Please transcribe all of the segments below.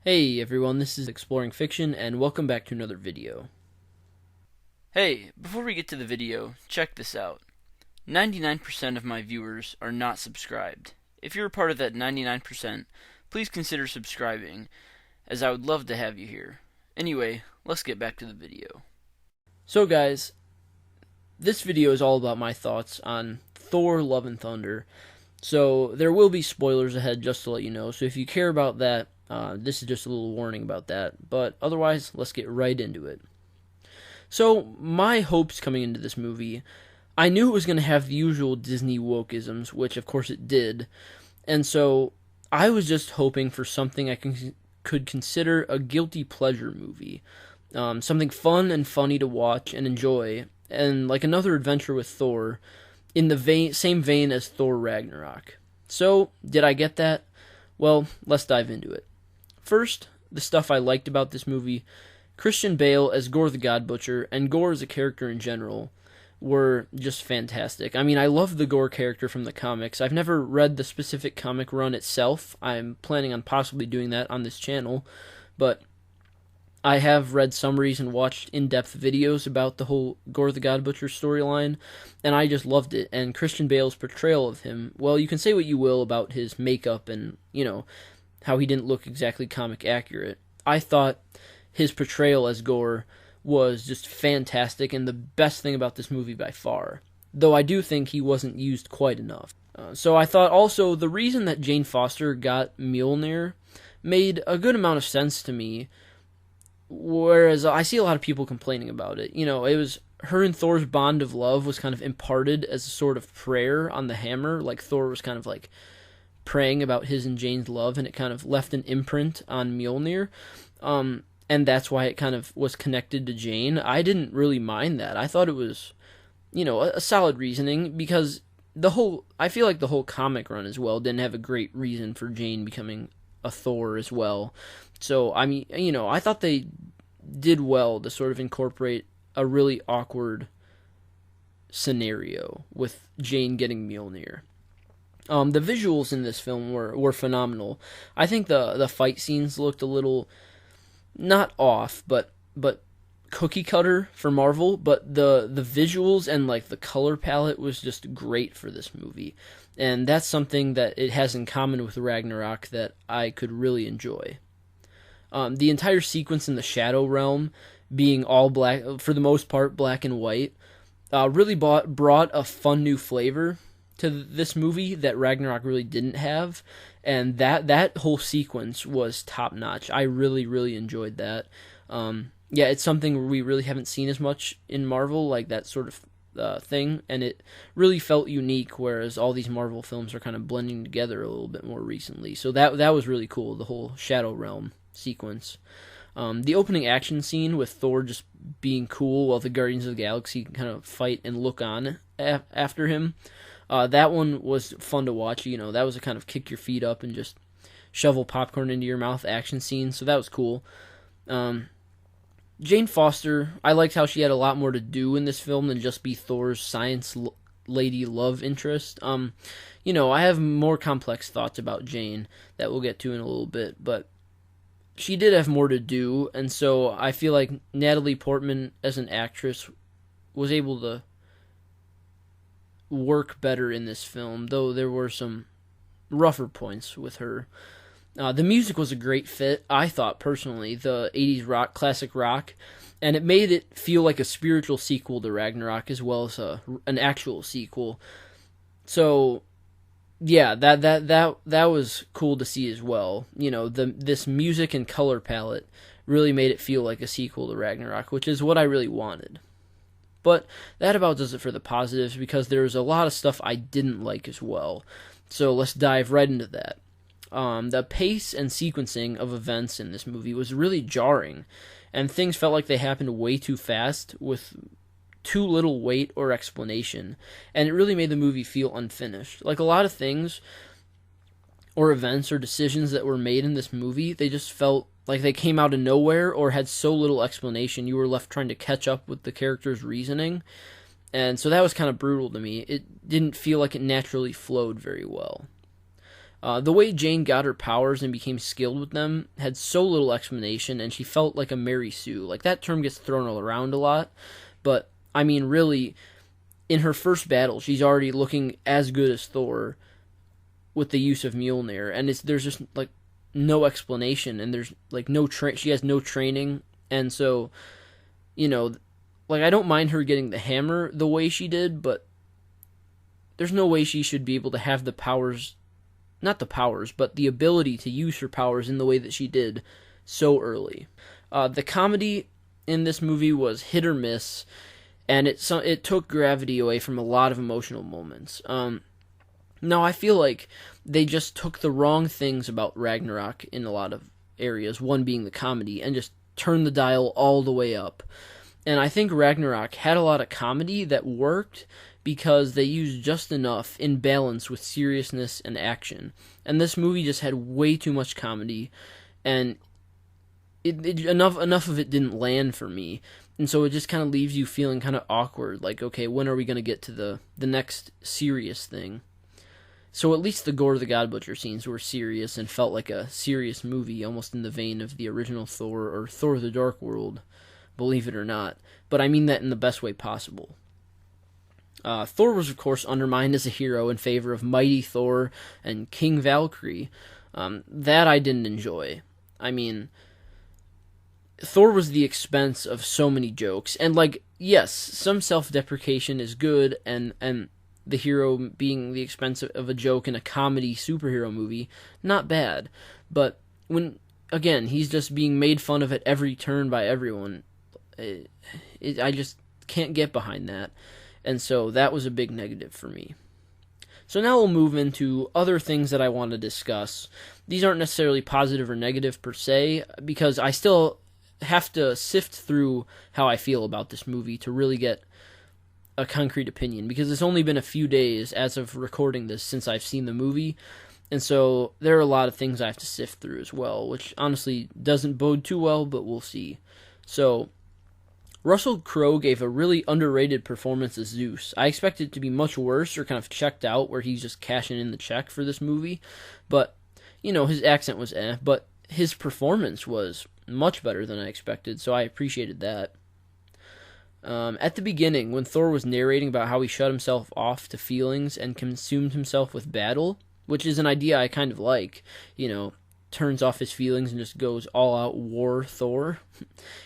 Hey everyone, this is Exploring Fiction, and welcome back to another video. Hey, before we get to the video, check this out. 99% of my viewers are not subscribed. If you're a part of that 99%, please consider subscribing, as I would love to have you here. Anyway, let's get back to the video. So guys, this video is all about my thoughts on Thor Love and Thunder. So there will be spoilers ahead, just to let you know, so if you care about that, this is just a little warning about that. But otherwise, let's get right into it. So, my hopes coming into this movie, I knew it was going to have the usual Disney wokeisms, which of course it did. And so, I was just hoping for something I could consider a guilty pleasure movie. Something fun and funny to watch and enjoy. And like another adventure with Thor, in the same vein as Thor Ragnarok. So, did I get that? Well, let's dive into it. First, the stuff I liked about this movie: Christian Bale as Gore the God Butcher, and Gore as a character in general, were just fantastic. I mean, I love the Gore character from the comics. I've never read the specific comic run itself. I'm planning on possibly doing that on this channel, but I have read summaries and watched in-depth videos about the whole Gore the God Butcher storyline, and I just loved it. And Christian Bale's portrayal of him, well, you can say what you will about his makeup and, how he didn't look exactly comic accurate. I thought his portrayal as Gore was just fantastic and the best thing about this movie by far, though I do think he wasn't used quite enough. So I thought also the reason that Jane Foster got Mjolnir made a good amount of sense to me, whereas I see a lot of people complaining about it. It was her and Thor's bond of love was kind of imparted as a sort of prayer on the hammer, like Thor was kind of like praying about his and Jane's love, and it kind of left an imprint on Mjolnir, and that's why it kind of was connected to Jane. I didn't really mind that. I thought it was, a solid reasoning, because I feel like the whole comic run as well didn't have a great reason for Jane becoming a Thor as well. So, I mean, I thought they did well to sort of incorporate a really awkward scenario with Jane getting Mjolnir. The visuals in this film were phenomenal. I think the fight scenes looked a little, not off, but cookie cutter for Marvel, but the visuals and like the color palette was just great for this movie. And that's something that it has in common with Ragnarok that I could really enjoy. The entire sequence in the Shadow Realm being all black, for the most part black and white, really brought a fun new flavor to this movie that Ragnarok really didn't have, and that whole sequence was top notch. I really, really enjoyed that. Yeah, it's something we really haven't seen as much in Marvel, like that sort of thing, and it really felt unique, whereas all these Marvel films are kind of blending together a little bit more recently. So that was really cool, the whole Shadow Realm sequence. The opening action scene with Thor just being cool while the Guardians of the Galaxy kind of fight and look on after him. That one was fun to watch. That was a kind of kick your feet up and just shovel popcorn into your mouth action scene, so that was cool. Jane Foster, I liked how she had a lot more to do in this film than just be Thor's science lady love interest. I have more complex thoughts about Jane that we'll get to in a little bit, but she did have more to do, and so I feel like Natalie Portman as an actress was able to work better in this film, though there were some rougher points with her. The music was a great fit, I thought personally, the 80s rock, classic rock, and it made it feel like a spiritual sequel to Ragnarok as well as an actual sequel. So, yeah, that was cool to see as well. This music and color palette really made it feel like a sequel to Ragnarok, which is what I really wanted. But that about does it for the positives, because there's a lot of stuff I didn't like as well. So let's dive right into that. The pace and sequencing of events in this movie was really jarring, and things felt like they happened way too fast with too little weight or explanation, and it really made the movie feel unfinished. Like a lot of things or events or decisions that were made in this movie, they just felt like they came out of nowhere or had so little explanation you were left trying to catch up with the character's reasoning. And so that was kind of brutal to me. It didn't feel like it naturally flowed very well. The way Jane got her powers and became skilled with them had so little explanation, and she felt like a Mary Sue. Like, that term gets thrown around a lot, but, I mean, really, in her first battle, she's already looking as good as Thor with the use of Mjolnir, and there's just, like, no explanation, and there's, like, she has no training, and so, you know, like, I don't mind her getting the hammer the way she did, but there's no way she should be able to have the powers, not the powers, but the ability to use her powers in the way that she did so early. The comedy in this movie was hit or miss, and it took gravity away from a lot of emotional moments. Now, I feel like they just took the wrong things about Ragnarok in a lot of areas, one being the comedy, and just turned the dial all the way up. And I think Ragnarok had a lot of comedy that worked because they used just enough in balance with seriousness and action. And this movie just had way too much comedy, and enough of it didn't land for me. And so it just kind of leaves you feeling kind of awkward, like, okay, when are we going to get to the next serious thing? So at least the Gore the God Butcher scenes were serious and felt like a serious movie, almost in the vein of the original Thor or Thor the Dark World, believe it or not. But I mean that in the best way possible. Thor was, of course, undermined as a hero in favor of Mighty Thor and King Valkyrie. That I didn't enjoy. I mean, Thor was the expense of so many jokes. And, like, yes, some self-deprecation is good, and the hero being the expense of a joke in a comedy superhero movie, not bad. But when, again, he's just being made fun of at every turn by everyone, I just can't get behind that. And so that was a big negative for me. So now we'll move into other things that I want to discuss. These aren't necessarily positive or negative per se, because I still have to sift through how I feel about this movie to really get a concrete opinion, because it's only been a few days as of recording this since I've seen the movie, and so there are a lot of things I have to sift through as well, which honestly doesn't bode too well, but we'll see. So, Russell Crowe gave a really underrated performance as Zeus. I expected it to be much worse or kind of checked out, where he's just cashing in the check for this movie, but, you know, his accent was but his performance was much better than I expected, so I appreciated that. At the beginning, when Thor was narrating about how he shut himself off to feelings and consumed himself with battle, which is an idea I kind of like, you know, turns off his feelings and just goes all-out war Thor.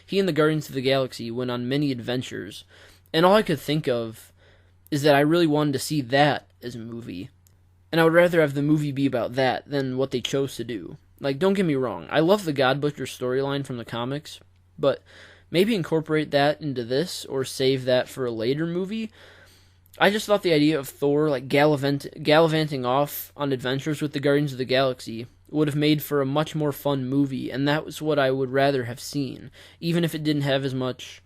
He and the Guardians of the Galaxy went on many adventures, and all I could think of is that I really wanted to see that as a movie, and I would rather have the movie be about that than what they chose to do. Like, don't get me wrong, I love the God Butcher storyline from the comics, but maybe incorporate that into this, or save that for a later movie. I just thought the idea of Thor, like, gallivanting off on adventures with the Guardians of the Galaxy would have made for a much more fun movie, and that was what I would rather have seen, even if it didn't have as much,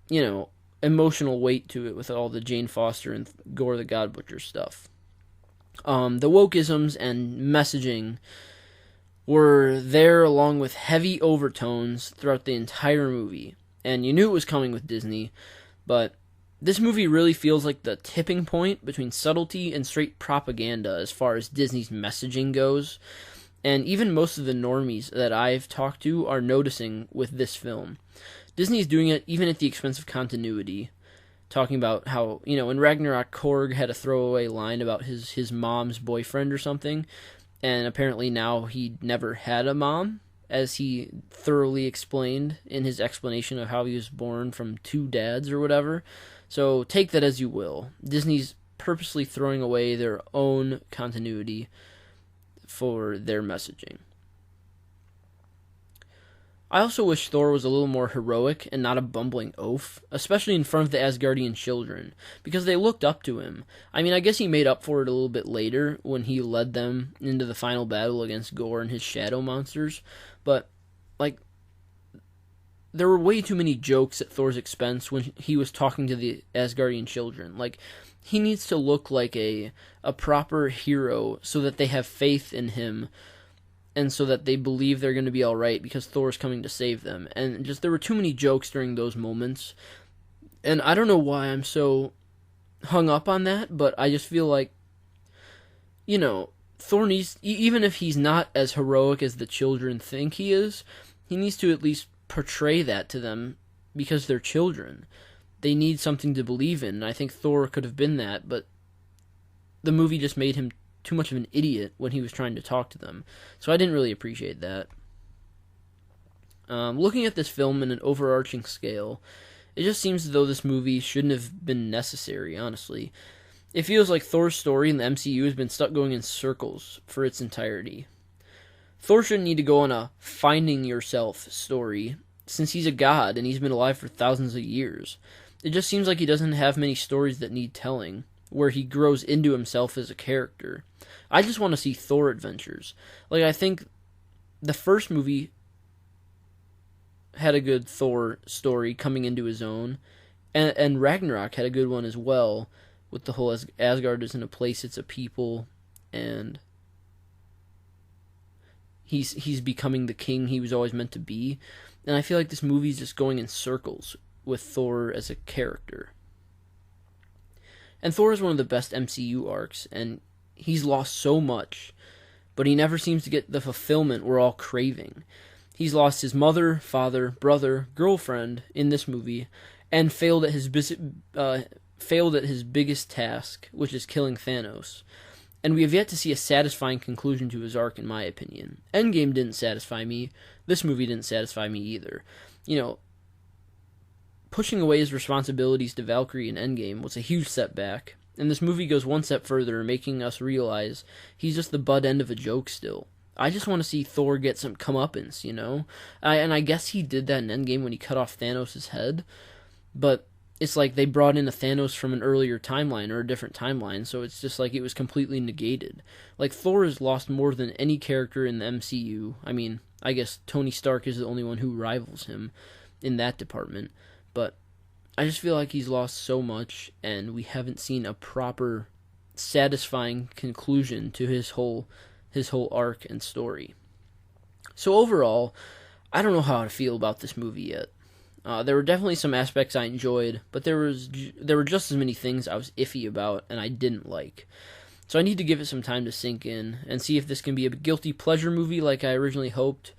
you know, emotional weight to it with all the Jane Foster and Gore the God Butcher stuff. The wokeisms and messaging were there along with heavy overtones throughout the entire movie, and you knew it was coming with Disney, but this movie really feels like the tipping point between subtlety and straight propaganda as far as Disney's messaging goes, and even most of the normies that I've talked to are noticing with this film. Disney is doing it even at the expense of continuity, talking about how, you know, in Ragnarok, Korg had a throwaway line about his mom's boyfriend or something, and apparently now he never had a mom, as he thoroughly explained in his explanation of how he was born from two dads or whatever. So take that as you will. Disney's purposely throwing away their own continuity for their messaging. I also wish Thor was a little more heroic and not a bumbling oaf, especially in front of the Asgardian children, because they looked up to him. I mean, I guess he made up for it a little bit later when he led them into the final battle against Gore and his shadow monsters, but, like, there were way too many jokes at Thor's expense when he was talking to the Asgardian children. Like, he needs to look like a proper hero so that they have faith in him, and so that they believe they're going to be alright because Thor's coming to save them. And just, there were too many jokes during those moments, and I don't know why I'm so hung up on that, but I just feel like, you know, Thor needs, even if he's not as heroic as the children think he is, he needs to at least portray that to them because they're children. They need something to believe in, and I think Thor could have been that, but the movie just made him too much of an idiot when he was trying to talk to them. So I didn't really appreciate that. Looking at this film in an overarching scale, it just seems as though this movie shouldn't have been necessary, honestly. It feels like Thor's story in the MCU has been stuck going in circles for its entirety. Thor shouldn't need to go on a finding yourself story, since he's a god and he's been alive for thousands of years. It just seems like he doesn't have many stories that need telling, where he grows into himself as a character. I just want to see Thor adventures. Like, I think the first movie had a good Thor story coming into his own, and Ragnarok had a good one as well, with the whole Asgard isn't a place, it's a people, and he's becoming the king he was always meant to be. And I feel like this movie's just going in circles with Thor as a character. And Thor is one of the best MCU arcs, and he's lost so much, but he never seems to get the fulfillment we're all craving. He's lost his mother, father, brother, girlfriend in this movie, and failed at his biggest task, which is killing Thanos. And we have yet to see a satisfying conclusion to his arc, in my opinion. Endgame didn't satisfy me. This movie didn't satisfy me either. You know, pushing away his responsibilities to Valkyrie in Endgame was a huge setback, and this movie goes one step further, making us realize he's just the butt end of a joke still. I just want to see Thor get some comeuppance, you know? And I guess he did that in Endgame when he cut off Thanos' head, but it's like they brought in a Thanos from an earlier timeline or a different timeline, so it's just like it was completely negated. Like, Thor has lost more than any character in the MCU. I mean, I guess Tony Stark is the only one who rivals him in that department, but I just feel like he's lost so much, and we haven't seen a proper, satisfying conclusion to his whole arc and story. So overall, I don't know how to feel about this movie yet. There were definitely some aspects I enjoyed, but there were just as many things I was iffy about and I didn't like. So I need to give it some time to sink in and see if this can be a guilty pleasure movie like I originally hoped,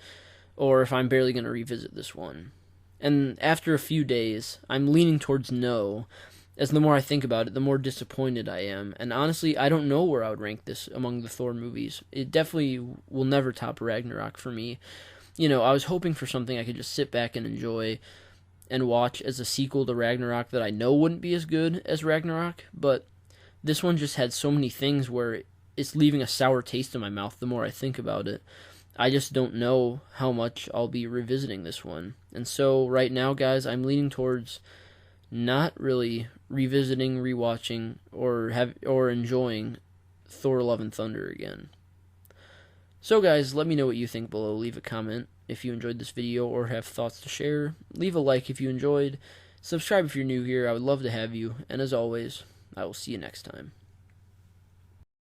or if I'm barely going to revisit this one. And after a few days, I'm leaning towards no, as the more I think about it, the more disappointed I am. And honestly, I don't know where I would rank this among the Thor movies. It definitely will never top Ragnarok for me. You know, I was hoping for something I could just sit back and enjoy and watch as a sequel to Ragnarok that I know wouldn't be as good as Ragnarok, but this one just had so many things where it's leaving a sour taste in my mouth the more I think about it. I just don't know how much I'll be revisiting this one. And so right now, guys, I'm leaning towards not really revisiting, rewatching, or enjoying Thor: Love and Thunder again. So guys, let me know what you think below. Leave a comment if you enjoyed this video or have thoughts to share. Leave a like if you enjoyed. Subscribe if you're new here. I would love to have you. And as always, I will see you next time.